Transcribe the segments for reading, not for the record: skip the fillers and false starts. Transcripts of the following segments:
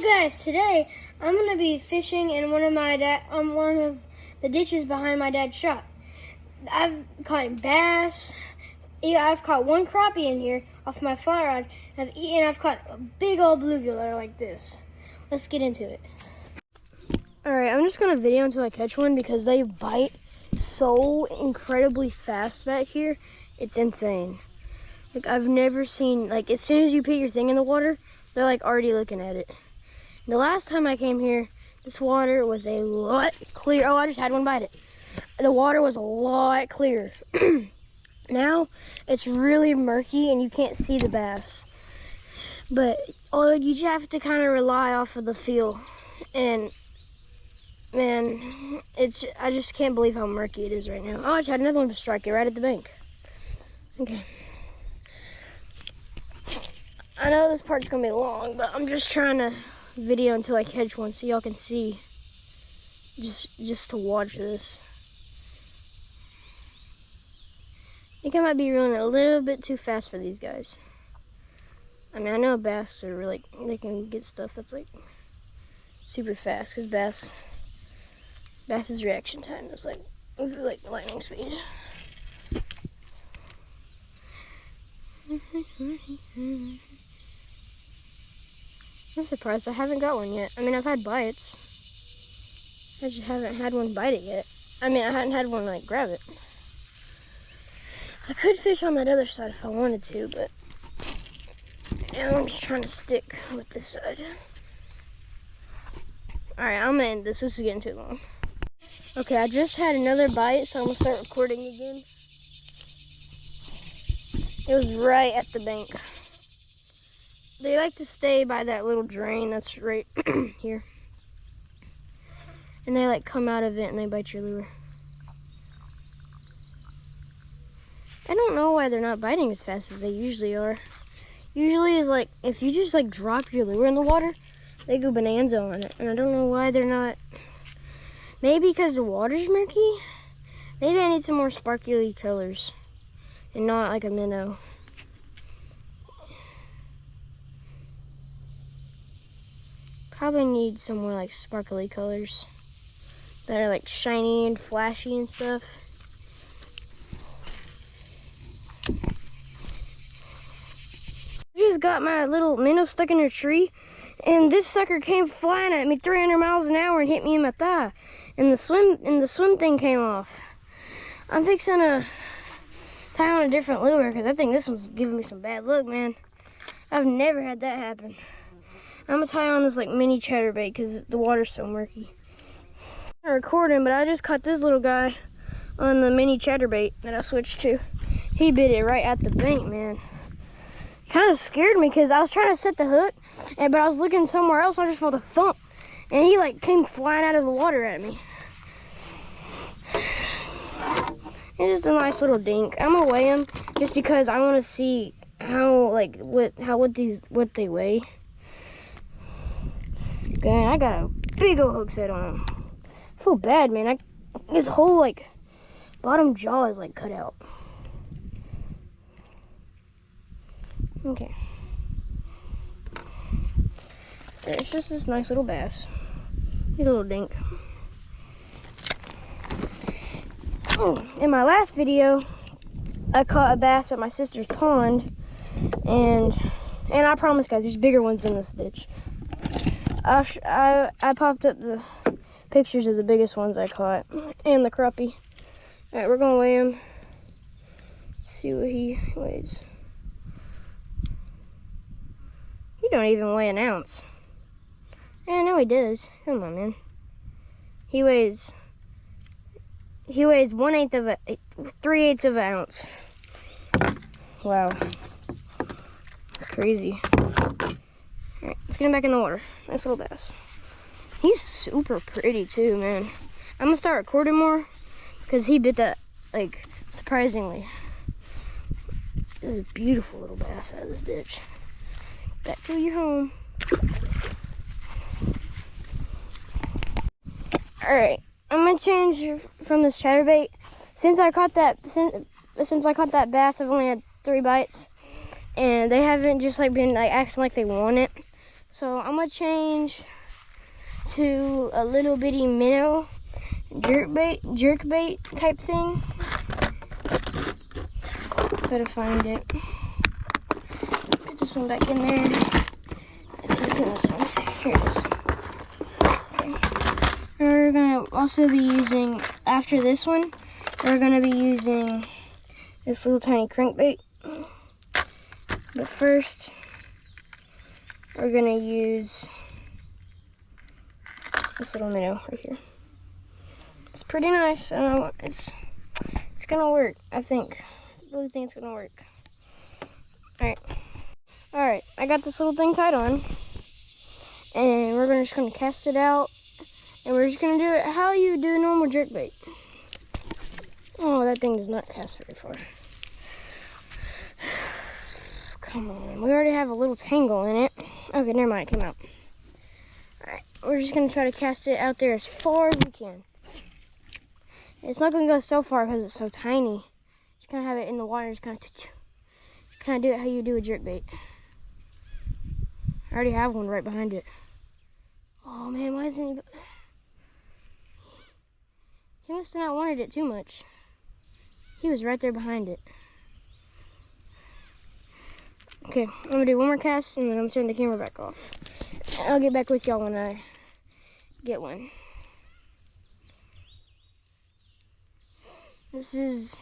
guys, today I'm gonna be fishing in one of the ditches behind my dad's shop. I've caught bass. Yeah, I've caught one crappie in here off my fly rod. I've caught a big old bluegill that are like this. Let's get into it. Alright, I'm just gonna video until I catch one because they bite so incredibly fast back here. It's insane. Like, I've never seen, like, as soon as you put your thing in the water, they're like already looking at it. The last time I came here, this water was a lot clearer. Oh, I just had one bite it. The water was a lot clearer. Now it's really murky and you can't see the bass. But you just have to kind of rely off of the feel. And man, I just can't believe how murky it is right now. Oh, I just had another one strike it right at the bank. Okay. I know this part's gonna be long, but I'm just trying to video until I catch one so y'all can see. Just to watch this. I think I might be reeling a little bit too fast for these guys. I mean, I know bass are really, they can get stuff that's like super fast because bass's reaction time is like lightning speed. I'm surprised I haven't got one yet. I mean, I've had bites. I just haven't had one bite it yet. I mean, I hadn't had one like grab it. I could fish on that other side if I wanted to, but now I'm just trying to stick with this side. Alright, I'm gonna end this. This is getting too long. Okay, I just had another bite, so I'm gonna start recording again. It was right at the bank. They like to stay by that little drain that's right here. And they like come out of it and they bite your lure. I don't know why they're not biting as fast as they usually are. Usually is like, if you just like drop your lure in the water, they go bonanza on it. And I don't know why they're not. Maybe because the water's murky? Maybe I need some more sparkly colors. And not like a minnow. Probably need some more like sparkly colors that are like shiny and flashy and stuff. I just got my little minnow stuck in a tree, and this sucker came flying at me 300 miles an hour and hit me in my thigh, and the swim thing came off. I'm fixing to tie on a different lure because I think this one's giving me some bad luck, man. I've never had that happen. I'm gonna tie on this like mini chatterbait because the water's so murky. I'm recording, but I just caught this little guy on the mini chatterbait that I switched to. He bit it right at the bank, man. Kind of scared me because I was trying to set the hook, but I was looking somewhere else and I just felt a thump. And he like came flying out of the water at me. It's just a nice little dink. I'm gonna weigh him just because I want to see how what they weigh. Okay, I got a big old hook set on him. I feel bad, man. His whole like bottom jaw is like cut out. Okay. It's just this nice little bass. He's a little dink. Oh, in my last video, I caught a bass at my sister's pond, and I promise, guys, there's bigger ones in this ditch. I popped up the pictures of the biggest ones I caught and the crappie. All right, we're gonna weigh him. See what he weighs. He don't even weigh an ounce. Yeah, I know he does. Come on, man. He weighs 3/8 of an ounce. Wow. Crazy. Alright, let's get him back in the water. Nice little bass. He's super pretty too, man. I'm gonna start recording more because he bit that, like, surprisingly. This is a beautiful little bass out of this ditch. Back to your home. Alright, I'm gonna change from this chatterbait. Since I caught that bass, I've only had 3 bites, and they haven't just like been like acting like they want it. So I'm gonna change to a little bitty minnow jerkbait type thing. Gotta find it. Put this one back in there. It's in this one. Here it is. Okay. We're gonna also be using, after this one, we're gonna be using this little tiny crankbait. But first, we're gonna use this little minnow right here. It's pretty nice. It's gonna work, I think. I really think it's gonna work. Alright, I got this little thing tied on. And we're just gonna cast it out. And we're just gonna do it how you do a normal jerkbait. Oh, that thing does not cast very far. Come on, we already have a little tangle in it. Okay, never mind, it came out. Alright, we're just gonna try to cast it out there as far as we can. It's not gonna go so far because it's so tiny. Just gonna have it in the water, just kind of do it how you do a jerkbait. I already have one right behind it. Oh man, why isn't he? He must have not wanted it too much. He was right there behind it. Okay, I'm gonna do one more cast and then I'm gonna turn the camera back off. I'll get back with y'all when I get one. This is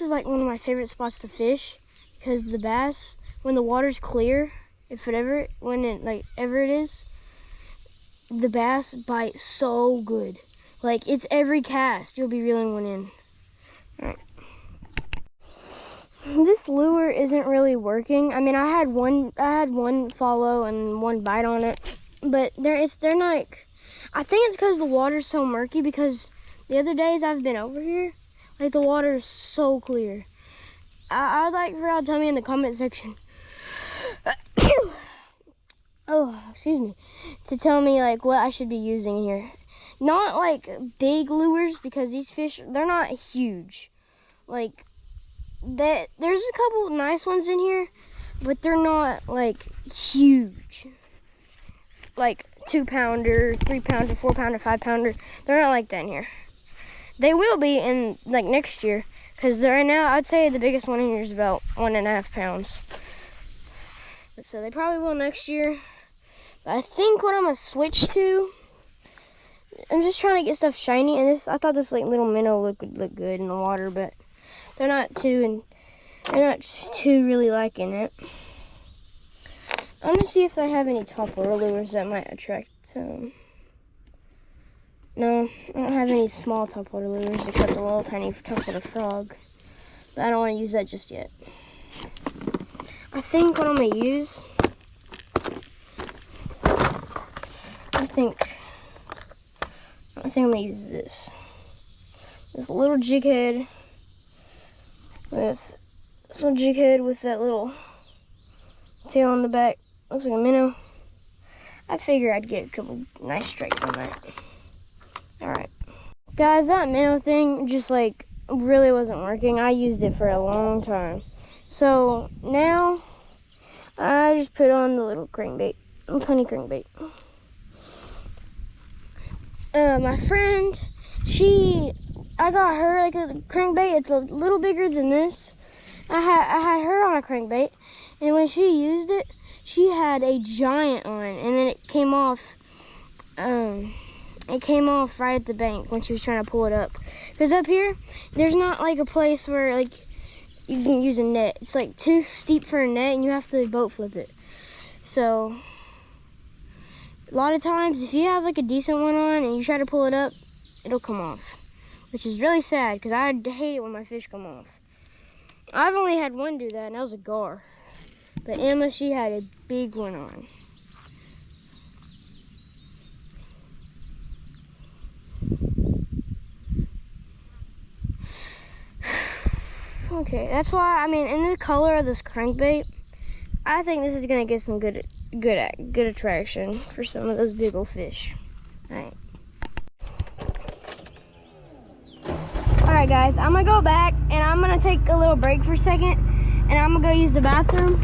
like one of my favorite spots to fish because the bass, when the water's clear, ever it is, the bass bite so good. Like, it's every cast you'll be reeling one in. Alright. This lure isn't really working. I mean, I had one follow and one bite on it, but they're not. I think it's because the water's so murky. Because the other days I've been over here, like, the water is so clear. I'd like for y'all to tell me in the comment section. Oh, excuse me. To tell me like what I should be using here. Not like big lures, because these fish, they're not huge. Like, there's a couple nice ones in here, but they're not like huge. Like 2-pounder, 3-pounder, 4-pounder, 5-pounder. They're not like that in here. They will be in like next year, because right now I'd say the biggest one in here is about 1.5 pounds. But so they probably will next year. But I think what I'm gonna switch to, I'm just trying to get stuff shiny, and I thought this like little minnow would look good in the water, but they're not too really liking it. I'm gonna see if they have any topwater lures that might attract them. No, I don't have any small topwater lures except a little tiny topwater frog. But I don't want to use that just yet. I think what I'm gonna use, I think I'm gonna use this little jig head with that little tail on the back. Looks like a minnow. I figure I'd get a couple nice strikes on that. Alright. Guys, that minnow thing just like really wasn't working. I used it for a long time. So now I just put on the little crankbait, little tiny crankbait. My friend, I got her like a crankbait. It's a little bigger than this. I had her on a crankbait, and when she used it, she had a giant on, and then it came off. It came off right at the bank when she was trying to pull it up. Because up here, there's not like a place where like you can use a net. It's like too steep for a net, and you have to boat flip it. So a lot of times, if you have like a decent one on and you try to pull it up, it'll come off, which is really sad because I hate it when my fish come off. I've only had one do that, and that was a gar. But Emma, she had a big one on. Okay, that's why, I mean, in the color of this crankbait, I think this is gonna get some good attraction for some of those big old fish. Alright guys, I'm gonna go back and I'm gonna take a little break for a second, and I'm gonna go use the bathroom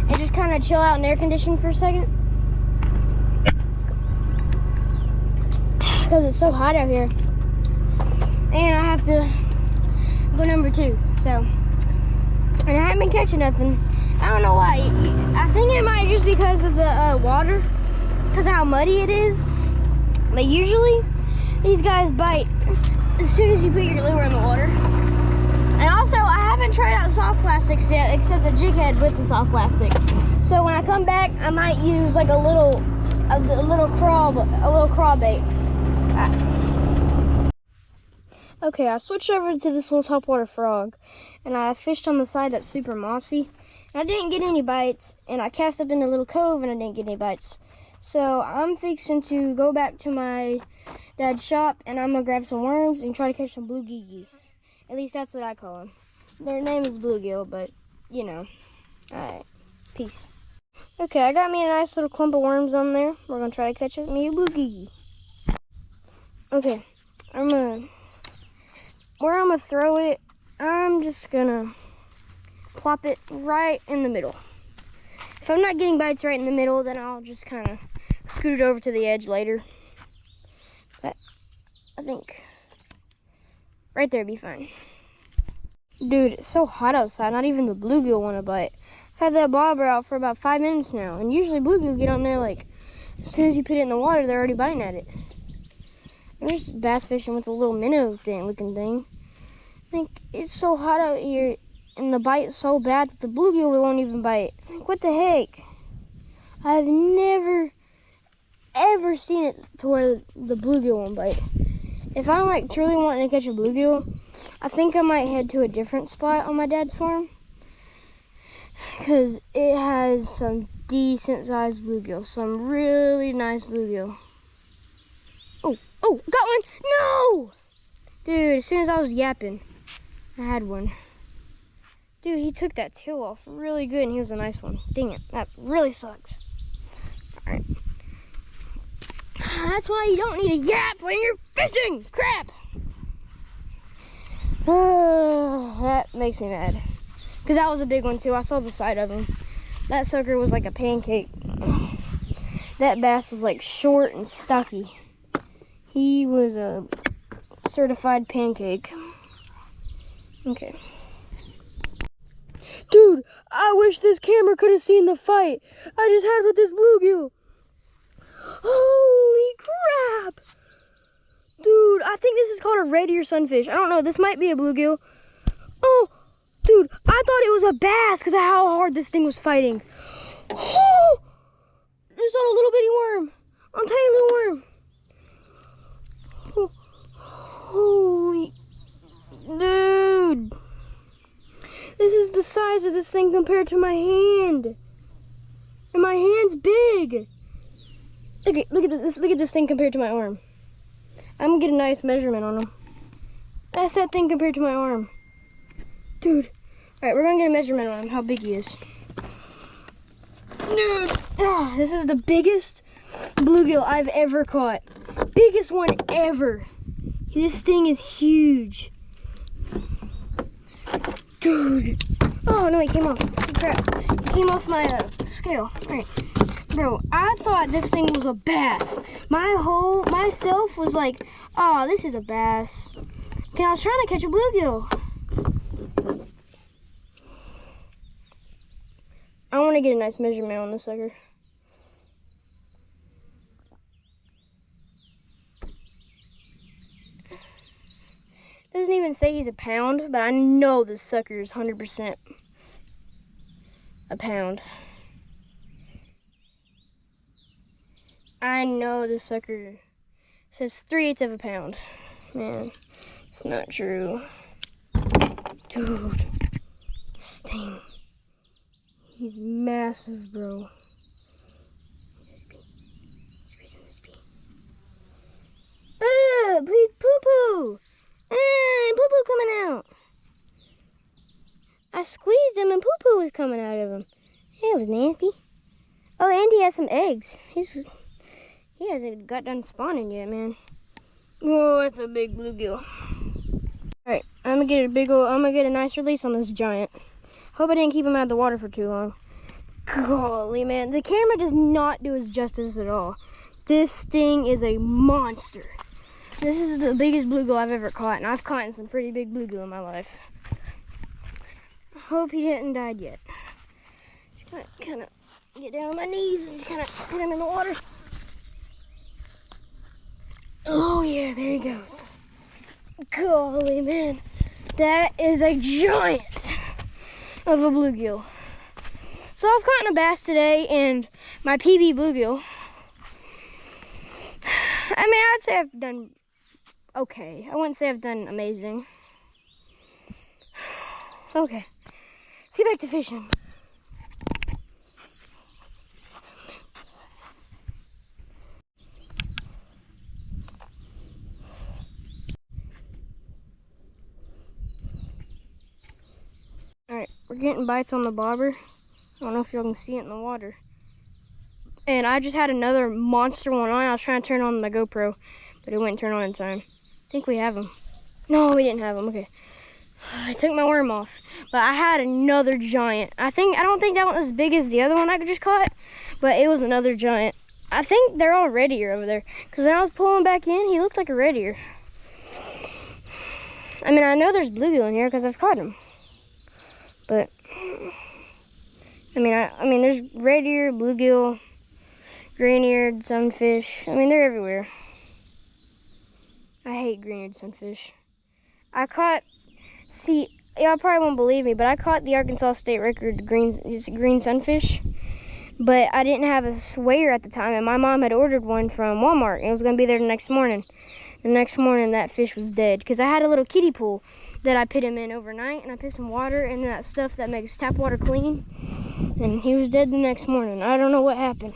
and just kind of chill out in air conditioning for a second. Because it's so hot out here. And I have to go number 2. So, and I haven't been catching nothing. I don't know why. I think it might just because of the water. Because of how muddy it is. But usually, these guys bite as soon as you put your lure in the water. And also, I haven't tried out soft plastics yet, except the jig head with the soft plastic. So when I come back, I might use like a little craw bait. Okay, I switched over to this little topwater frog, and I fished on the side that's super mossy. And I didn't get any bites, and I cast up in a little cove, and I didn't get any bites. So I'm fixing to go back to my dad's shop, and I'm gonna grab some worms and try to catch some bluegill. At least that's what I call them. Their name is bluegill, but you know. Alright, peace. Okay, I got me a nice little clump of worms on there. We're gonna try to catch me a bluegill. Okay, where I'm gonna throw it, I'm just gonna plop it right in the middle. If I'm not getting bites right in the middle, then I'll just kind of scoot it over to the edge later. But I think right there would be fine. Dude, it's so hot outside, not even the bluegill want to bite. I've had that bobber out for about 5 minutes now, and usually bluegill get on there like, as soon as you put it in the water, they're already biting at it. I'm just bass fishing with a little minnow looking thing. Like, it's so hot out here, and the bite's so bad that the bluegill won't even bite. Like, what the heck? I've never, ever seen it to where the bluegill won't bite. If I'm like truly wanting to catch a bluegill, I think I might head to a different spot on my dad's farm. Because it has some decent sized bluegill, some really nice bluegill. Oh, got one! No! Dude, as soon as I was yapping, I had one. Dude, he took that tail off really good, and he was a nice one. Dang it, that really sucks. Alright. That's why you don't need a yap when you're fishing! Crap! That makes me mad. Because that was a big one, too. I saw the side of him. That sucker was like a pancake. That bass was like short and stocky. He was a certified pancake. Okay. Dude, I wish this camera could have seen the fight I just had with this bluegill. Holy crap! Dude, I think this is called a red ear sunfish. I don't know, this might be a bluegill. Oh, dude, I thought it was a bass because of how hard this thing was fighting. Oh, just on a little bitty worm. On a tiny little worm. Holy, dude. This is the size of this thing compared to my hand. And my hand's big. Look at this thing compared to my arm. I'm gonna get a nice measurement on him. That's that thing compared to my arm. Dude. Alright, we're gonna get a measurement on him, how big he is. Dude. This is the biggest bluegill I've ever caught. Biggest one ever. This thing is huge. Dude. Oh no, he came off. Crap. He came off my scale. Alright. Bro, I thought this thing was a bass. Myself was like, oh, this is a bass. Okay, I was trying to catch a bluegill. I want to get a nice measurement on this sucker. Doesn't even say he's a pound, but I know this sucker is 100% a pound. I know this sucker says 3/8 of a pound. Man, it's not true. Dude, this thing, he's massive, bro. Please, poo-poo. Poo-poo coming out. I squeezed him and poo-poo was coming out of him. That was nasty. Oh, and he has some eggs. He hasn't got done spawning yet, man. Whoa, that's a big bluegill. Alright, I'm gonna get a nice release on this giant. Hope I didn't keep him out of the water for too long. Golly, man. The camera does not do us justice at all. This thing is a monster. This is the biggest bluegill I've ever caught, and I've caught some pretty big bluegill in my life. I hope he hadn't died yet. Just kind of get down on my knees and just kind of put him in the water. Oh yeah, there he goes. Golly, man. That is a giant of a bluegill. So I've caught a bass today and my PB bluegill. I mean, I'd say I've done okay. I wouldn't say I've done amazing. Okay, let's get back to fishing. Alright, we're getting bites on the bobber. I don't know if y'all can see it in the water. And I just had another monster one on. I was trying to turn on my GoPro, but it wouldn't turn on in time. I think we have him. No, we didn't have him. Okay. I took my worm off, but I had another giant. I don't think that one was as big as the other one I just caught, but it was another giant. I think they're all red ear over there, because when I was pulling back in, he looked like a red ear. I mean, I know there's bluegill in here because I've caught him, but I mean, there's red ear, bluegill, green-eared sunfish. I mean, they're everywhere. I hate green-eared sunfish. Y'all probably won't believe me, but I caught the Arkansas state record green sunfish, but I didn't have a swayer at the time, and my mom had ordered one from Walmart, and it was going to be there the next morning. The next morning, that fish was dead, because I had a little kiddie pool that I put him in overnight, and I put some water and that stuff that makes tap water clean, and he was dead the next morning. I don't know what happened,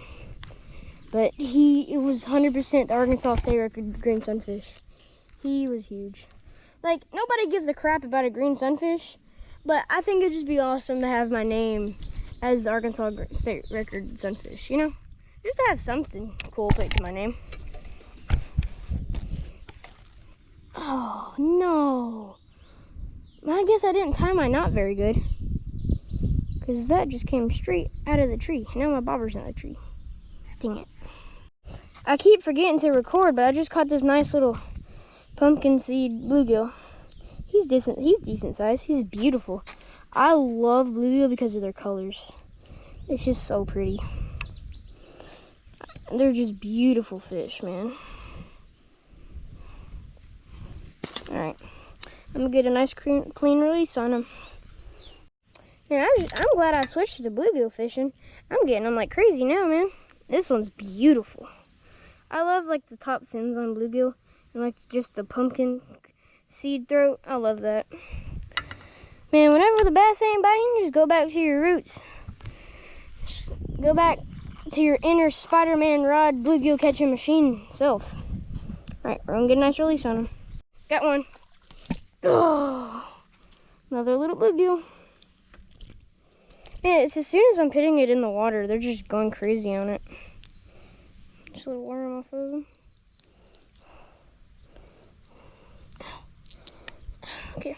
but it was 100% the Arkansas state record green sunfish. He was huge. Like, nobody gives a crap about a green sunfish, but I think it'd just be awesome to have my name as the Arkansas state record sunfish, you know? Just to have something cool put to my name. Oh, no. I guess I didn't tie my knot very good, because that just came straight out of the tree. Now my bobber's in the tree. Dang it. I keep forgetting to record, but I just caught this nice little pumpkin seed bluegill. He's decent size. He's beautiful. I love bluegill because of their colors. It's just so pretty. They're just beautiful fish, man. Alright, I'm gonna get a nice clean release on them. Man, I'm glad I switched to bluegill fishing. I'm getting them like crazy now, man. This one's beautiful. I love like the top fins on bluegill and like just the pumpkin seed throat. I love that. Man, whenever the bass ain't biting, just go back to your roots. Just go back to your inner Spider-Man rod bluegill catching machine self. Alright, we're gonna get a nice release on him. Got one. Oh, another little bluegill. Man, it's as soon as I'm putting it in the water, they're just going crazy on it. Just a little worm off of them. Okay.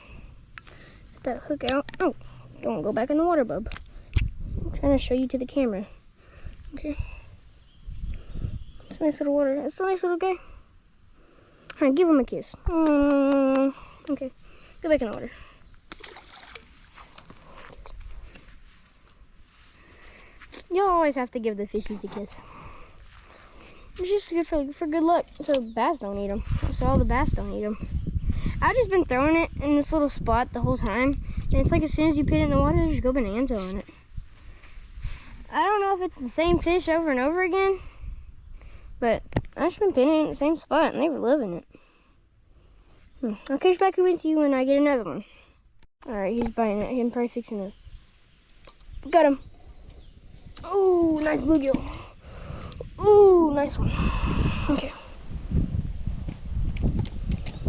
Get that hook out. Oh, don't go back in the water, bub. I'm trying to show you to the camera. Okay. It's a nice little water. It's a nice little guy. Alright, give him a kiss. Okay, go back in the water. Y'all always have to give the fishies a kiss. It's just good for good luck, so bass don't eat them. So all the bass don't eat them. I've just been throwing it in this little spot the whole time, and it's like as soon as you put it in the water, they just go bonanza on it. I don't know if it's the same fish over and over again, but I've just been putting it in the same spot, and they were loving it. I'll catch back with you when I get another one. Alright, he's biting it. He's probably fixing it. Got him. Ooh, nice bluegill. Ooh, nice one. Okay.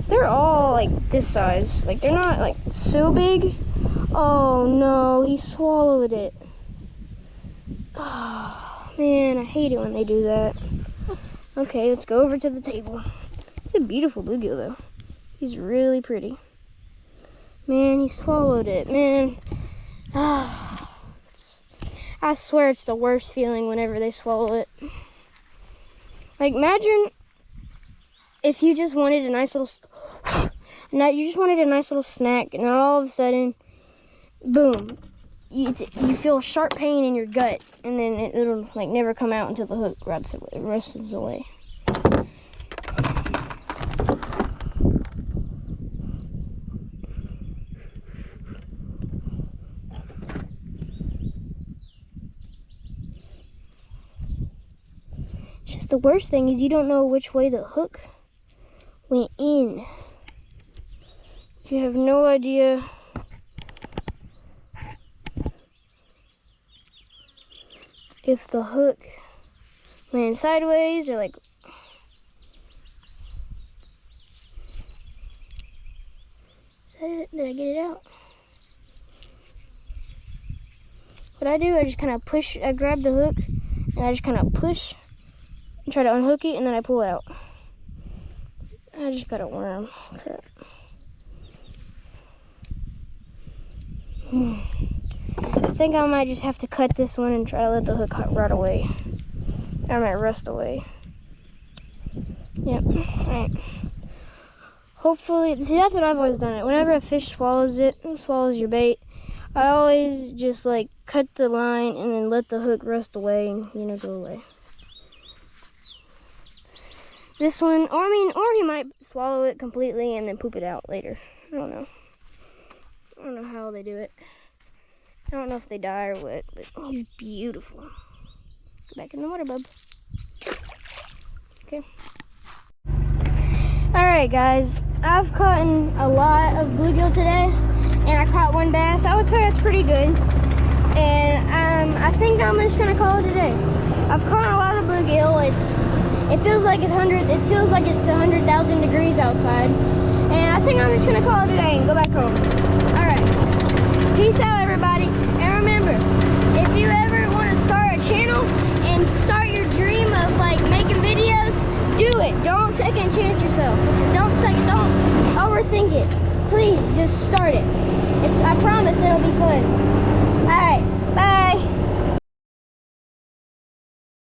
They're all like this size. Like, they're not like so big. Oh no, he swallowed it. Oh man, I hate it when they do that. Okay, let's go over to the table. It's a beautiful bluegill though. He's really pretty. Man, he swallowed it, man. I I swear it's the worst feeling whenever they swallow it. Like, imagine if you just wanted a nice little, snack, and then all of a sudden, boom, you feel sharp pain in your gut, and then it'll like never come out until the hook rots away. The worst thing is you don't know which way the hook went in. You have no idea if the hook went sideways or like. Is that it? Did I get it out? What I do, I just kind of push. I grab the hook and I just kind of push. Try to unhook it, and then I pull it out. I just got a worm. Crap. I think I might just have to cut this one and try to let the hook rot away. I might rust away. Yep. Alright. Hopefully, see, that's what I've always done. Whenever a fish swallows your bait, I always just like cut the line and then let the hook rust away and, go away. This one, or he might swallow it completely and then poop it out later. I don't know. I don't know how they do it. I don't know if they die or what, but he's beautiful. Go back in the water, bub. Okay. Alright, guys. I've caught a lot of bluegill today, and I caught one bass. I would say that's pretty good. And I think I'm just gonna call it a day. I've caught a lot of bluegill. It feels like it's 100,000 degrees outside. And I think I'm just gonna call it a day and go back home. Alright. Peace out, everybody. And remember, if you ever want to start a channel and start your dream of like making videos, do it. Don't second chance yourself. Don't overthink it. Please just start it. I promise it'll be fun. Alright, bye.